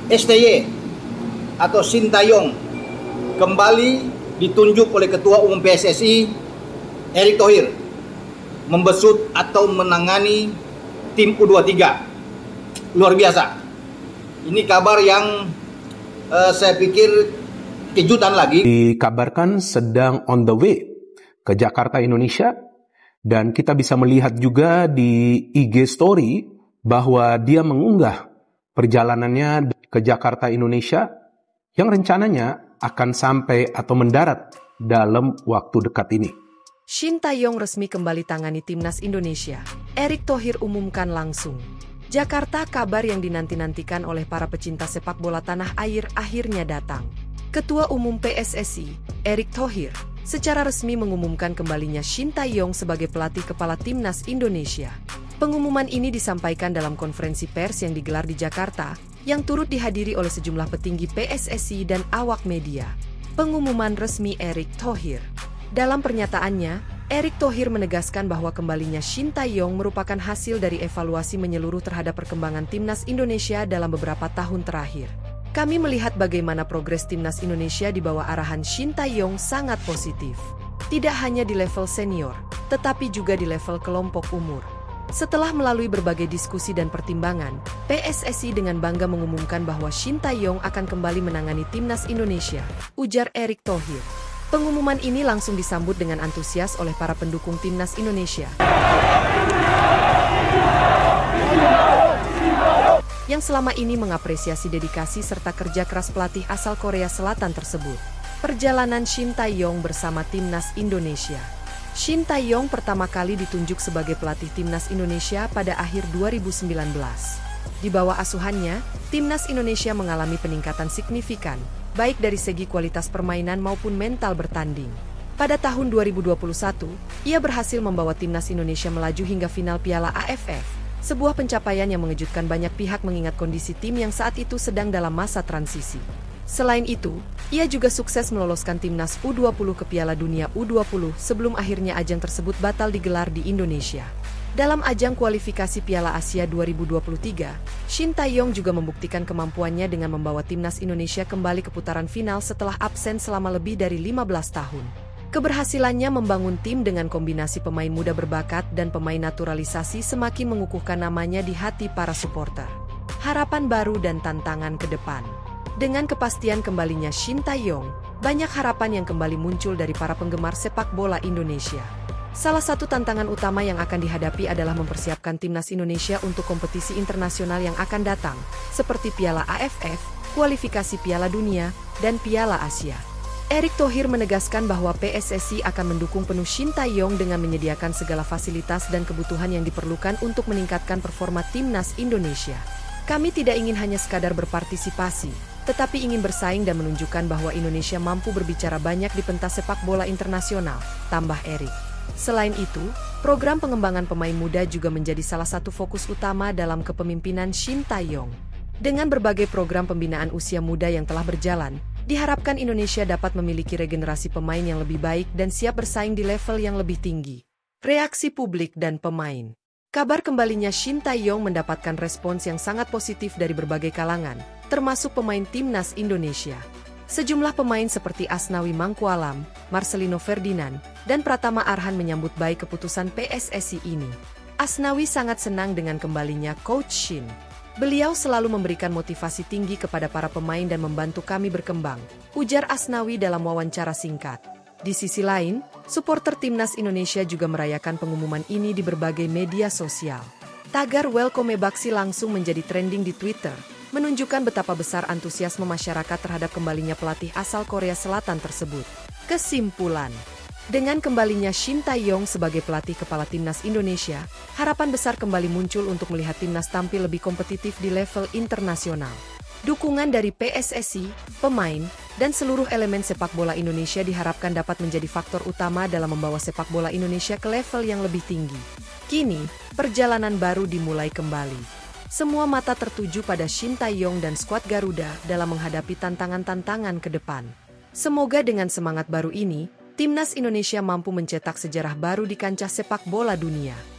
STY atau Sintayong kembali ditunjuk oleh Ketua Umum PSSI Erick Thohir membesut atau menangani tim U23. Luar biasa. Ini kabar yang saya pikir kejutan lagi. Dikabarkan sedang on the way ke Jakarta, Indonesia. Dan kita bisa melihat juga di IG Story bahwa dia mengunggah perjalanannya ke Jakarta, Indonesia yang rencananya akan sampai atau mendarat dalam waktu dekat ini. Sintayong resmi kembali tangani timnas Indonesia. Erick Thohir umumkan langsung. Jakarta, kabar yang dinanti-nantikan oleh para pecinta sepak bola tanah air akhirnya datang. Ketua Umum PSSI, Erick Thohir, secara resmi mengumumkan kembalinya Sintayong sebagai pelatih kepala timnas Indonesia. Pengumuman ini disampaikan dalam konferensi pers yang digelar di Jakarta, yang turut dihadiri oleh sejumlah petinggi PSSI dan awak media. Pengumuman resmi Erick Thohir. Dalam pernyataannya, Erick Thohir menegaskan bahwa kembalinya Sintayong merupakan hasil dari evaluasi menyeluruh terhadap perkembangan timnas Indonesia dalam beberapa tahun terakhir. Kami melihat bagaimana progres timnas Indonesia di bawah arahan Sintayong sangat positif. Tidak hanya di level senior, tetapi juga di level kelompok umur. Setelah melalui berbagai diskusi dan pertimbangan, PSSI dengan bangga mengumumkan bahwa Sintayong akan kembali menangani timnas Indonesia, ujar Erick Thohir. Pengumuman ini langsung disambut dengan antusias oleh para pendukung timnas Indonesia yang selama ini mengapresiasi dedikasi serta kerja keras pelatih asal Korea Selatan tersebut. Perjalanan Sintayong bersama timnas Indonesia. Sintayong pertama kali ditunjuk sebagai pelatih timnas Indonesia pada akhir 2019. Di bawah asuhannya, timnas Indonesia mengalami peningkatan signifikan, baik dari segi kualitas permainan maupun mental bertanding. Pada tahun 2021, ia berhasil membawa timnas Indonesia melaju hingga final Piala AFF, sebuah pencapaian yang mengejutkan banyak pihak mengingat kondisi tim yang saat itu sedang dalam masa transisi. Selain itu, ia juga sukses meloloskan timnas U20 ke Piala Dunia U20 sebelum akhirnya ajang tersebut batal digelar di Indonesia. Dalam ajang kualifikasi Piala Asia 2023, Sintayong juga membuktikan kemampuannya dengan membawa timnas Indonesia kembali ke putaran final setelah absen selama lebih dari 15 tahun. Keberhasilannya membangun tim dengan kombinasi pemain muda berbakat dan pemain naturalisasi semakin mengukuhkan namanya di hati para supporter. Harapan baru dan tantangan ke depan. Dengan kepastian kembalinya Sintayong, banyak harapan yang kembali muncul dari para penggemar sepak bola Indonesia. Salah satu tantangan utama yang akan dihadapi adalah mempersiapkan timnas Indonesia untuk kompetisi internasional yang akan datang, seperti Piala AFF, kualifikasi Piala Dunia, dan Piala Asia. Erick Thohir menegaskan bahwa PSSI akan mendukung penuh Sintayong dengan menyediakan segala fasilitas dan kebutuhan yang diperlukan untuk meningkatkan performa timnas Indonesia. Kami tidak ingin hanya sekadar berpartisipasi, tetapi ingin bersaing dan menunjukkan bahwa Indonesia mampu berbicara banyak di pentas sepak bola internasional, tambah Erick. Selain itu, program pengembangan pemain muda juga menjadi salah satu fokus utama dalam kepemimpinan Sintayong. Dengan berbagai program pembinaan usia muda yang telah berjalan, diharapkan Indonesia dapat memiliki regenerasi pemain yang lebih baik dan siap bersaing di level yang lebih tinggi. Reaksi publik dan pemain. Kabar kembalinya Sintayong mendapatkan respons yang sangat positif dari berbagai kalangan, termasuk pemain timnas Indonesia. Sejumlah pemain seperti Asnawi Mangkualam, Marcelino Ferdinand, dan Pratama Arhan menyambut baik keputusan PSSI ini. Asnawi sangat senang dengan kembalinya Coach Shin. Beliau selalu memberikan motivasi tinggi kepada para pemain dan membantu kami berkembang, ujar Asnawi dalam wawancara singkat. Di sisi lain, supporter timnas Indonesia juga merayakan pengumuman ini di berbagai media sosial. Tagar Welcome Baksi langsung menjadi trending di Twitter, menunjukkan betapa besar antusiasme masyarakat terhadap kembalinya pelatih asal Korea Selatan tersebut. Kesimpulan, dengan kembalinya Sintayong sebagai pelatih kepala timnas Indonesia, harapan besar kembali muncul untuk melihat timnas tampil lebih kompetitif di level internasional. Dukungan dari PSSI, pemain, dan seluruh elemen sepak bola Indonesia diharapkan dapat menjadi faktor utama dalam membawa sepak bola Indonesia ke level yang lebih tinggi. Kini, perjalanan baru dimulai kembali. Semua mata tertuju pada Sintayong dan skuad Garuda dalam menghadapi tantangan-tantangan ke depan. Semoga dengan semangat baru ini, timnas Indonesia mampu mencetak sejarah baru di kancah sepak bola dunia.